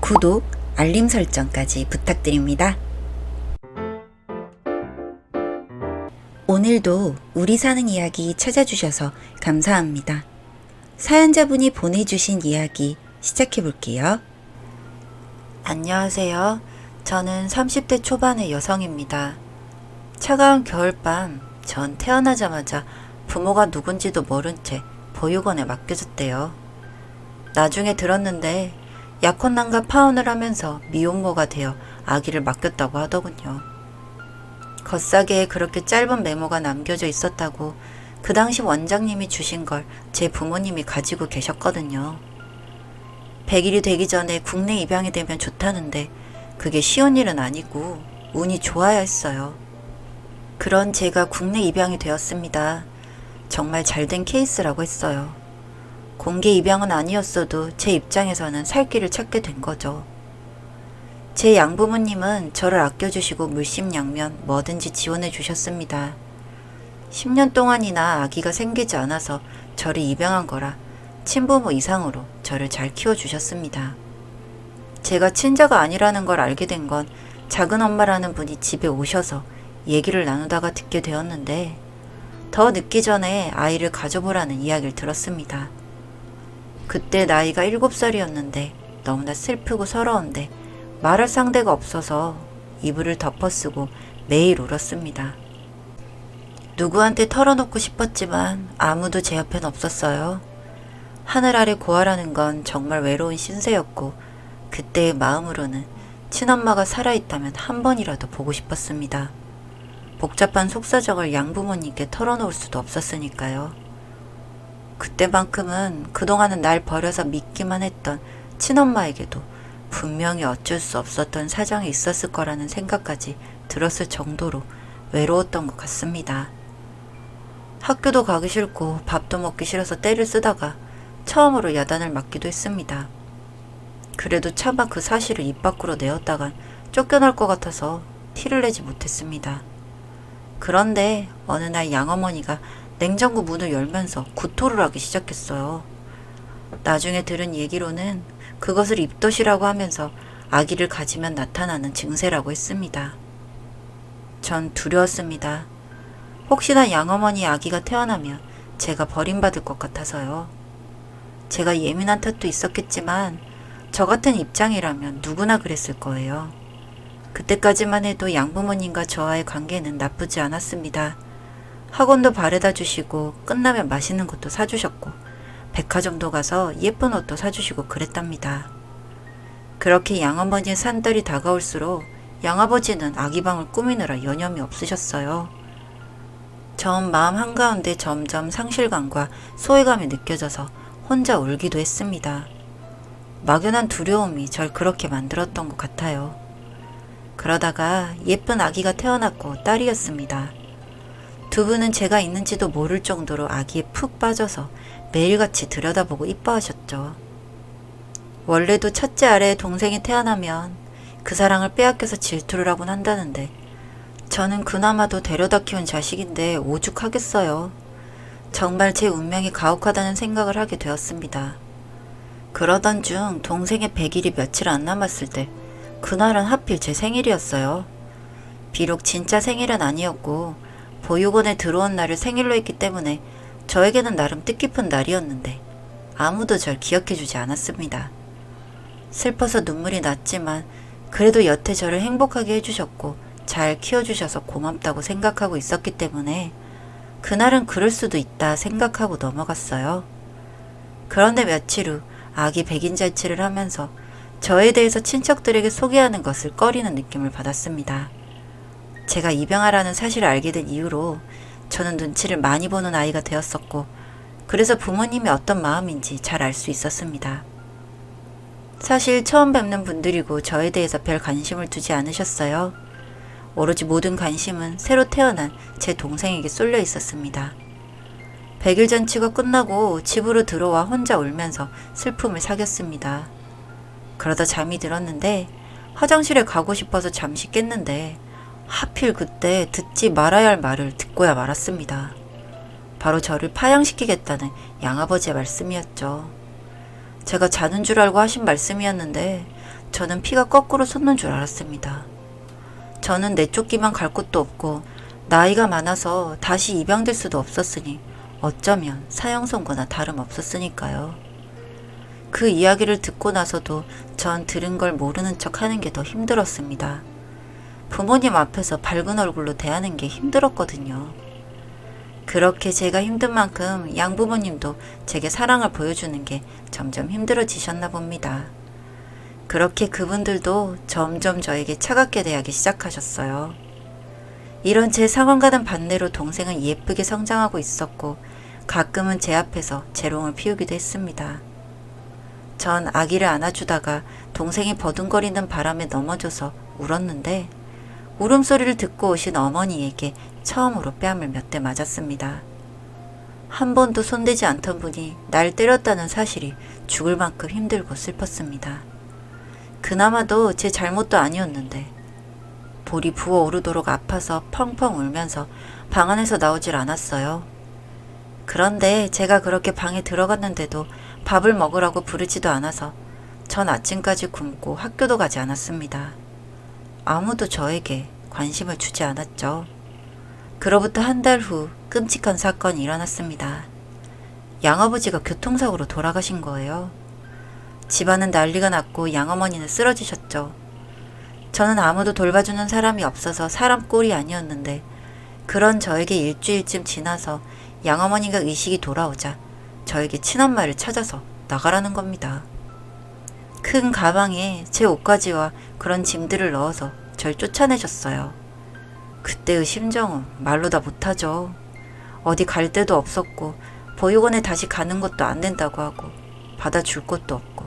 구독, 알림 설정까지 부탁드립니다. 오늘도 우리 사는 이야기 찾아주셔서 감사합니다. 사연자분이 보내주신 이야기 시작해볼게요. 안녕하세요. 저는 30대 초반의 여성입니다. 차가운 겨울밤, 전 태어나자마자 부모가 누군지도 모른 채 보육원에 맡겨졌대요. 나중에 들었는데 약혼남과 파혼을 하면서 미혼모가 되어 아기를 맡겼다고 하더군요. 겉사계에 그렇게 짧은 메모가 남겨져 있었다고 그 당시 원장님이 주신 걸 제 부모님이 가지고 계셨거든요. 100일이 되기 전에 국내 입양이 되면 좋다는데 그게 쉬운 일은 아니고 운이 좋아야 했어요. 그런 제가 국내 입양이 되었습니다. 정말 잘된 케이스라고 했어요. 공개 입양은 아니었어도 제 입장에서는 살 길을 찾게 된 거죠. 제 양부모님은 저를 아껴주시고 물심양면 뭐든지 지원해 주셨습니다. 10년 동안이나 아기가 생기지 않아서 저를 입양한 거라 친부모 이상으로 저를 잘 키워주셨습니다. 제가 친자가 아니라는 걸 알게 된 건 작은 엄마라는 분이 집에 오셔서 얘기를 나누다가 듣게 되었는데 더 늦기 전에 아이를 가져보라는 이야기를 들었습니다. 그때 나이가 7살이었는데 너무나 슬프고 서러운데 말할 상대가 없어서 이불을 덮어쓰고 매일 울었습니다. 누구한테 털어놓고 싶었지만 아무도 제 옆엔 없었어요. 하늘 아래 고아라는 건 정말 외로운 신세였고 그때의 마음으로는 친엄마가 살아있다면 한 번이라도 보고 싶었습니다. 복잡한 속사정을 양부모님께 털어놓을 수도 없었으니까요. 그때만큼은 그동안은 날 버려서 믿기만 했던 친엄마에게도 분명히 어쩔 수 없었던 사정이 있었을 거라는 생각까지 들었을 정도로 외로웠던 것 같습니다. 학교도 가기 싫고 밥도 먹기 싫어서 떼를 쓰다가 처음으로 야단을 맞기도 했습니다. 그래도 차마 그 사실을 입 밖으로 내었다간 쫓겨날 것 같아서 티를 내지 못했습니다. 그런데 어느 날 양어머니가 냉장고 문을 열면서 구토를 하기 시작했어요. 나중에 들은 얘기로는 그것을 입덧이라고 하면서 아기를 가지면 나타나는 증세라고 했습니다. 전 두려웠습니다. 혹시나 양어머니 아기가 태어나면 제가 버림받을 것 같아서요. 제가 예민한 탓도 있었겠지만 저 같은 입장이라면 누구나 그랬을 거예요. 그때까지만 해도 양부모님과 저와의 관계는 나쁘지 않았습니다. 학원도 바래다 주시고 끝나면 맛있는 것도 사주셨고 백화점도 가서 예쁜 옷도 사주시고 그랬답니다. 그렇게 양어머니의 산달이 다가올수록 양아버지는 아기방을 꾸미느라 여념이 없으셨어요. 전 마음 한가운데 점점 상실감과 소외감이 느껴져서 혼자 울기도 했습니다. 막연한 두려움이 절 그렇게 만들었던 것 같아요. 그러다가 예쁜 아기가 태어났고 딸이었습니다. 두 분은 제가 있는지도 모를 정도로 아기에 푹 빠져서 매일같이 들여다보고 이뻐하셨죠. 원래도 첫째 아래에 동생이 태어나면 그 사랑을 빼앗겨서 질투를 하곤 한다는데 저는 그나마도 데려다 키운 자식인데 오죽하겠어요. 정말 제 운명이 가혹하다는 생각을 하게 되었습니다. 그러던 중 동생의 100일이 며칠 안 남았을 때 그날은 하필 제 생일이었어요. 비록 진짜 생일은 아니었고 보육원에 들어온 날을 생일로 했기 때문에 저에게는 나름 뜻깊은 날이었는데 아무도 절 기억해주지 않았습니다. 슬퍼서 눈물이 났지만 그래도 여태 저를 행복하게 해주셨고 잘 키워주셔서 고맙다고 생각하고 있었기 때문에 그날은 그럴 수도 있다 생각하고 넘어갔어요. 그런데 며칠 후 아기 백인잔치를 하면서 저에 대해서 친척들에게 소개하는 것을 꺼리는 느낌을 받았습니다. 제가 입양하라는 사실을 알게 된 이후로 저는 눈치를 많이 보는 아이가 되었었고 그래서 부모님이 어떤 마음인지 잘 알 수 있었습니다. 사실 처음 뵙는 분들이고 저에 대해서 별 관심을 두지 않으셨어요. 오로지 모든 관심은 새로 태어난 제 동생에게 쏠려 있었습니다. 100일 잔치가 끝나고 집으로 들어와 혼자 울면서 슬픔을 사겼습니다. 그러다 잠이 들었는데 화장실에 가고 싶어서 잠시 깼는데 하필 그때 듣지 말아야 할 말을 듣고야 말았습니다. 바로 저를 파양시키겠다는 양아버지의 말씀이었죠. 제가 자는 줄 알고 하신 말씀이었는데 저는 피가 거꾸로 솟는 줄 알았습니다. 저는 내쫓기만 갈 곳도 없고 나이가 많아서 다시 입양될 수도 없었으니 어쩌면 사형 선고나 다름없었으니까요. 그 이야기를 듣고 나서도 전 들은 걸 모르는 척 하는 게 더 힘들었습니다. 부모님 앞에서 밝은 얼굴로 대하는 게 힘들었거든요. 그렇게 제가 힘든 만큼 양부모님도 제게 사랑을 보여주는 게 점점 힘들어지셨나 봅니다. 그렇게 그분들도 점점 저에게 차갑게 대하기 시작하셨어요. 이런 제 상황과는 반대로 동생은 예쁘게 성장하고 있었고 가끔은 제 앞에서 재롱을 피우기도 했습니다. 전 아기를 안아주다가 동생이 버둥거리는 바람에 넘어져서 울었는데 울음소리를 듣고 오신 어머니에게 처음으로 뺨을 몇 대 맞았습니다. 한 번도 손대지 않던 분이 날 때렸다는 사실이 죽을 만큼 힘들고 슬펐습니다. 그나마도 제 잘못도 아니었는데 볼이 부어오르도록 아파서 펑펑 울면서 방 안에서 나오질 않았어요. 그런데 제가 그렇게 방에 들어갔는데도 밥을 먹으라고 부르지도 않아서 전 아침까지 굶고 학교도 가지 않았습니다. 아무도 저에게 관심을 주지 않았죠. 그로부터 한 달 후 끔찍한 사건이 일어났습니다. 양아버지가 교통사고로 돌아가신 거예요. 집안은 난리가 났고 양어머니는 쓰러지셨죠. 저는 아무도 돌봐주는 사람이 없어서 사람 꼴이 아니었는데 그런 저에게 일주일쯤 지나서 양어머니가 의식이 돌아오자 저에게 친엄마를 찾아서 나가라는 겁니다. 큰 가방에 제 옷가지와 그런 짐들을 넣어서 절 쫓아내셨어요. 그때의 심정은 말로 다 못하죠. 어디 갈 데도 없었고 보육원에 다시 가는 것도 안 된다고 하고 받아줄 것도 없고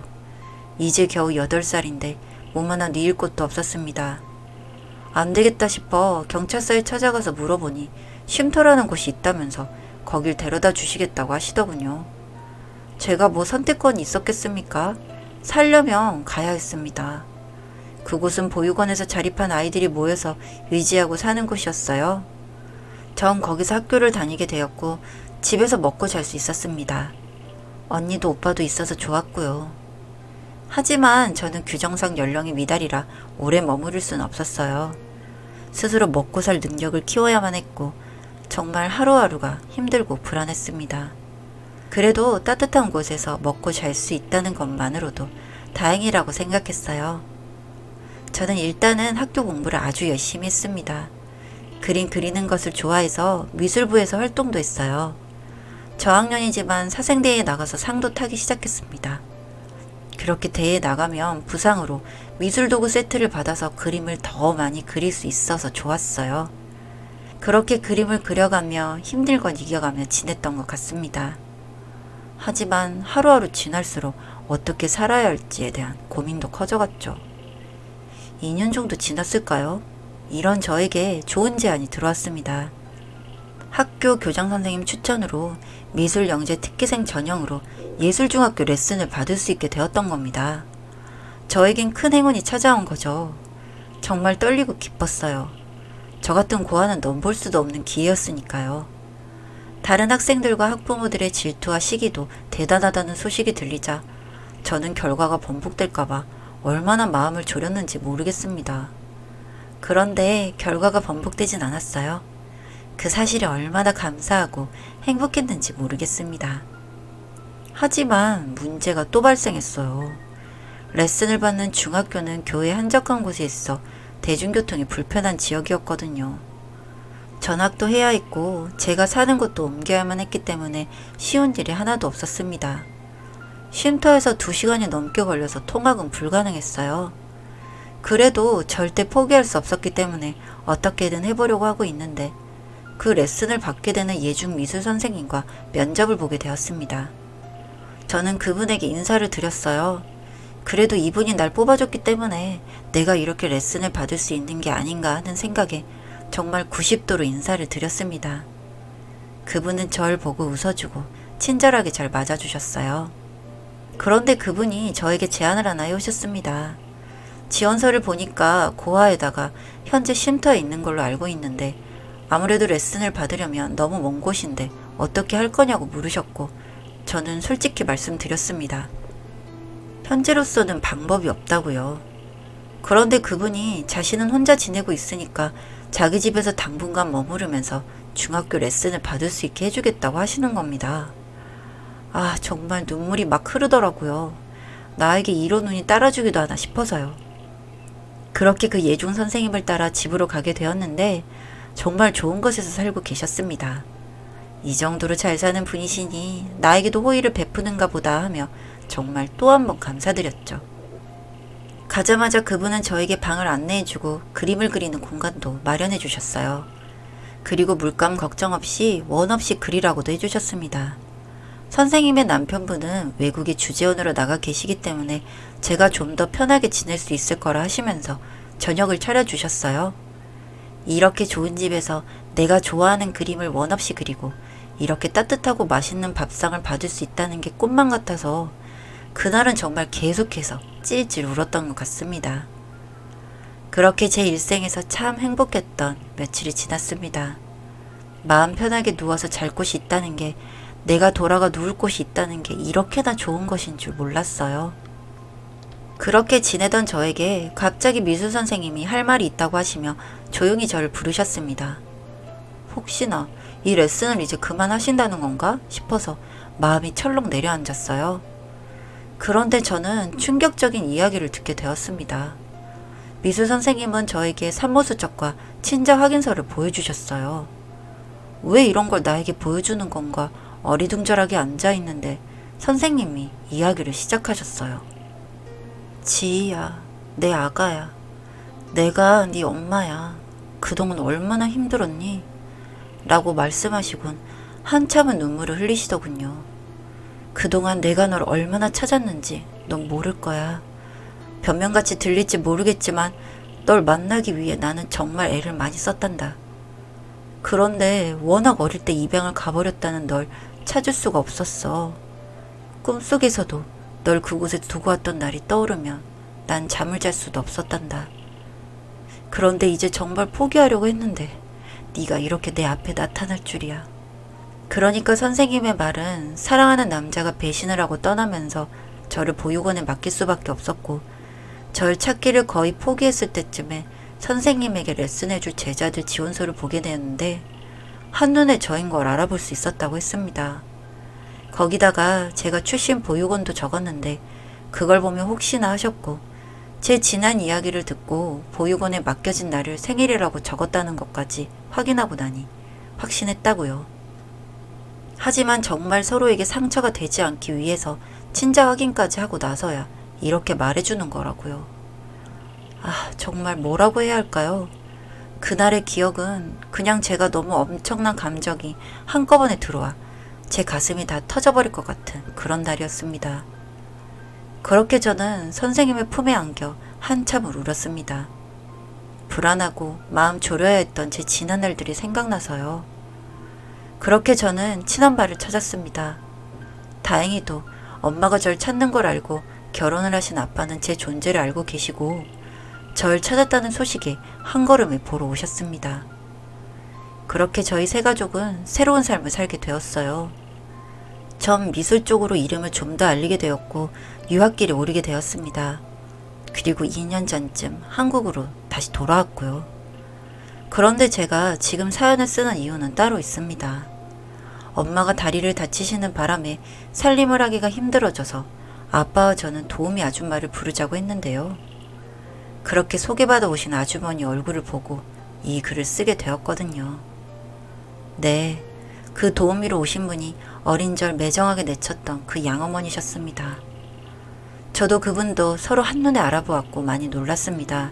이제 겨우 8살인데 몸 하나 뉘일 곳도 없었습니다. 안 되겠다 싶어 경찰서에 찾아가서 물어보니 쉼터라는 곳이 있다면서 거길 데려다 주시겠다고 하시더군요. 제가 뭐 선택권이 있었겠습니까? 살려면 가야 했습니다. 그곳은 보육원에서 자립한 아이들이 모여서 의지하고 사는 곳이었어요. 전 거기서 학교를 다니게 되었고 집에서 먹고 잘 수 있었습니다. 언니도 오빠도 있어서 좋았고요. 하지만 저는 규정상 연령이 미달이라 오래 머무를 수는 없었어요. 스스로 먹고 살 능력을 키워야만 했고 정말 하루하루가 힘들고 불안했습니다. 그래도 따뜻한 곳에서 먹고 잘 수 있다는 것만으로도 다행이라고 생각했어요. 저는 일단은 학교 공부를 아주 열심히 했습니다. 그림 그리는 것을 좋아해서 미술부에서 활동도 했어요. 저학년이지만 사생대회에 나가서 상도 타기 시작했습니다. 그렇게 대회에 나가면 부상으로 미술도구 세트를 받아서 그림을 더 많이 그릴 수 있어서 좋았어요. 그렇게 그림을 그려가며 힘든 건 이겨가며 지냈던 것 같습니다. 하지만 하루하루 지날수록 어떻게 살아야 할지에 대한 고민도 커져갔죠. 2년 정도 지났을까요? 이런 저에게 좋은 제안이 들어왔습니다. 학교 교장선생님 추천으로 미술영재 특기생 전형으로 예술중학교 레슨을 받을 수 있게 되었던 겁니다. 저에겐 큰 행운이 찾아온 거죠. 정말 떨리고 기뻤어요. 저 같은 고아는 넘볼 수도 없는 기회였으니까요. 다른 학생들과 학부모들의 질투와 시기도 대단하다는 소식이 들리자 저는 결과가 번복될까봐 얼마나 마음을 졸였는지 모르겠습니다. 그런데 결과가 번복되진 않았어요. 그 사실에 얼마나 감사하고 행복했는지 모르겠습니다. 하지만 문제가 또 발생했어요. 레슨을 받는 중학교는 교회 한적한 곳에 있어 대중교통이 불편한 지역이었거든요. 전학도 해야 했고 제가 사는 곳도 옮겨야만 했기 때문에 쉬운 일이 하나도 없었습니다. 쉼터에서 2시간이 넘게 걸려서 통학은 불가능했어요. 그래도 절대 포기할 수 없었기 때문에 어떻게든 해보려고 하고 있는데 그 레슨을 받게 되는 예중미술 선생님과 면접을 보게 되었습니다. 저는 그분에게 인사를 드렸어요. 그래도 이분이 날 뽑아줬기 때문에 내가 이렇게 레슨을 받을 수 있는 게 아닌가 하는 생각에 정말 90도로 인사를 드렸습니다. 그분은 절 보고 웃어주고 친절하게 잘 맞아주셨어요. 그런데 그분이 저에게 제안을 하나 해오셨습니다. 지원서를 보니까 고아에다가 현재 쉼터에 있는 걸로 알고 있는데 아무래도 레슨을 받으려면 너무 먼 곳인데 어떻게 할 거냐고 물으셨고 저는 솔직히 말씀드렸습니다. 현재로서는 방법이 없다고요. 그런데 그분이 자신은 혼자 지내고 있으니까 자기 집에서 당분간 머무르면서 중학교 레슨을 받을 수 있게 해주겠다고 하시는 겁니다. 아, 정말 눈물이 막 흐르더라고요. 나에게 이런 운이 따라주기도 하나 싶어서요. 그렇게 그 예중 선생님을 따라 집으로 가게 되었는데 정말 좋은 곳에서 살고 계셨습니다. 이 정도로 잘 사는 분이시니 나에게도 호의를 베푸는가 보다 하며 정말 또 한 번 감사드렸죠. 가자마자 그분은 저에게 방을 안내해주고 그림을 그리는 공간도 마련해 주셨어요. 그리고 물감 걱정 없이 원 없이 그리라고도 해주셨습니다. 선생님의 남편분은 외국에 주재원으로 나가 계시기 때문에 제가 좀 더 편하게 지낼 수 있을 거라 하시면서 저녁을 차려주셨어요. 이렇게 좋은 집에서 내가 좋아하는 그림을 원 없이 그리고 이렇게 따뜻하고 맛있는 밥상을 받을 수 있다는 게 꿈만 같아서 그날은 정말 계속해서 찔찔 울었던 것 같습니다. 그렇게 제 일생에서 참 행복했던 며칠이 지났습니다. 마음 편하게 누워서 잘 곳이 있다는 게, 내가 돌아가 누울 곳이 있다는 게 이렇게나 좋은 것인 줄 몰랐어요. 그렇게 지내던 저에게 갑자기 미술 선생님이 할 말이 있다고 하시며 조용히 저를 부르셨습니다. 혹시나 이 레슨을 이제 그만하신다는 건가 싶어서 마음이 철렁 내려앉았어요. 그런데 저는 충격적인 이야기를 듣게 되었습니다. 미술 선생님은 저에게 산모수적과 친자 확인서를 보여주셨어요. 왜 이런 걸 나에게 보여주는 건가 어리둥절하게 앉아있는데 선생님이 이야기를 시작하셨어요. 지희야, 내 아가야. 내가 네 엄마야. 그동안 얼마나 힘들었니? 라고 말씀하시곤 한참은 눈물을 흘리시더군요. 그동안 내가 널 얼마나 찾았는지 넌 모를 거야. 변명같이 들릴지 모르겠지만 널 만나기 위해 나는 정말 애를 많이 썼단다. 그런데 워낙 어릴 때 입양을 가버렸다는 널 찾을 수가 없었어. 꿈속에서도 널 그곳에 두고 왔던 날이 떠오르면 난 잠을 잘 수도 없었단다. 그런데 이제 정말 포기하려고 했는데 네가 이렇게 내 앞에 나타날 줄이야. 그러니까 선생님의 말은 사랑하는 남자가 배신을 하고 떠나면서 저를 보육원에 맡길 수밖에 없었고, 절 찾기를 거의 포기했을 때쯤에 선생님에게 레슨해줄 제자들 지원서를 보게 되었는데 한눈에 저인 걸 알아볼 수 있었다고 했습니다. 거기다가 제가 출신 보육원도 적었는데 그걸 보면 혹시나 하셨고, 제 지난 이야기를 듣고 보육원에 맡겨진 날을 생일이라고 적었다는 것까지 확인하고 나니 확신했다고요. 하지만 정말 서로에게 상처가 되지 않기 위해서 친자 확인까지 하고 나서야 이렇게 말해주는 거라고요. 아, 정말 뭐라고 해야 할까요? 그날의 기억은 그냥 제가 너무 엄청난 감정이 한꺼번에 들어와 제 가슴이 다 터져버릴 것 같은 그런 날이었습니다. 그렇게 저는 선생님의 품에 안겨 한참을 울었습니다. 불안하고 마음 졸여야 했던 제 지난 날들이 생각나서요. 그렇게 저는 친엄마를 찾았습니다. 다행히도 엄마가 절 찾는 걸 알고 결혼을 하신 아빠는 제 존재를 알고 계시고 절 찾았다는 소식에 한 걸음에 보러 오셨습니다. 그렇게 저희 세 가족은 새로운 삶을 살게 되었어요. 전 미술 쪽으로 이름을 좀 더 알리게 되었고 유학길에 오르게 되었습니다. 그리고 2년 전쯤 한국으로 다시 돌아왔고요. 그런데 제가 지금 사연을 쓰는 이유는 따로 있습니다. 엄마가 다리를 다치시는 바람에 살림을 하기가 힘들어져서 아빠와 저는 도우미 아줌마를 부르자고 했는데요. 그렇게 소개받아 오신 아주머니 얼굴을 보고 이 글을 쓰게 되었거든요. 네, 그 도우미로 오신 분이 어린절 매정하게 내쳤던 그 양어머니셨습니다. 저도 그분도 서로 한눈에 알아보았고 많이 놀랐습니다.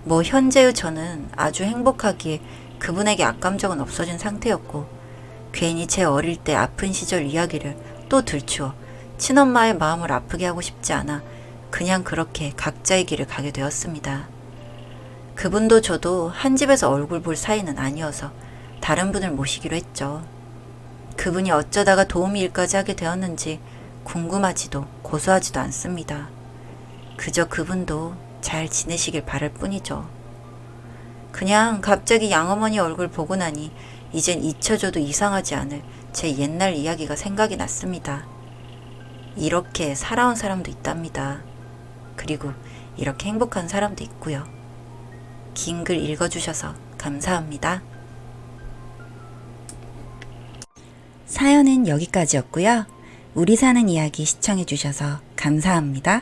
뭐 현재의 저는 아주 행복하기에 그분에게 악감정은 없어진 상태였고, 괜히 제 어릴 때 아픈 시절 이야기를 또 들추어 친엄마의 마음을 아프게 하고 싶지 않아 그냥 그렇게 각자의 길을 가게 되었습니다. 그분도 저도 한 집에서 얼굴 볼 사이는 아니어서 다른 분을 모시기로 했죠. 그분이 어쩌다가 도우미 일까지 하게 되었는지 궁금하지도 고소하지도 않습니다. 그저 그분도 잘 지내시길 바랄 뿐이죠. 그냥 갑자기 양어머니 얼굴 보고 나니 이젠 잊혀져도 이상하지 않을 제 옛날 이야기가 생각이 났습니다. 이렇게 살아온 사람도 있답니다. 그리고 이렇게 행복한 사람도 있고요. 긴 글 읽어주셔서 감사합니다. 사연은 여기까지였고요. 우리 사는 이야기 시청해주셔서 감사합니다.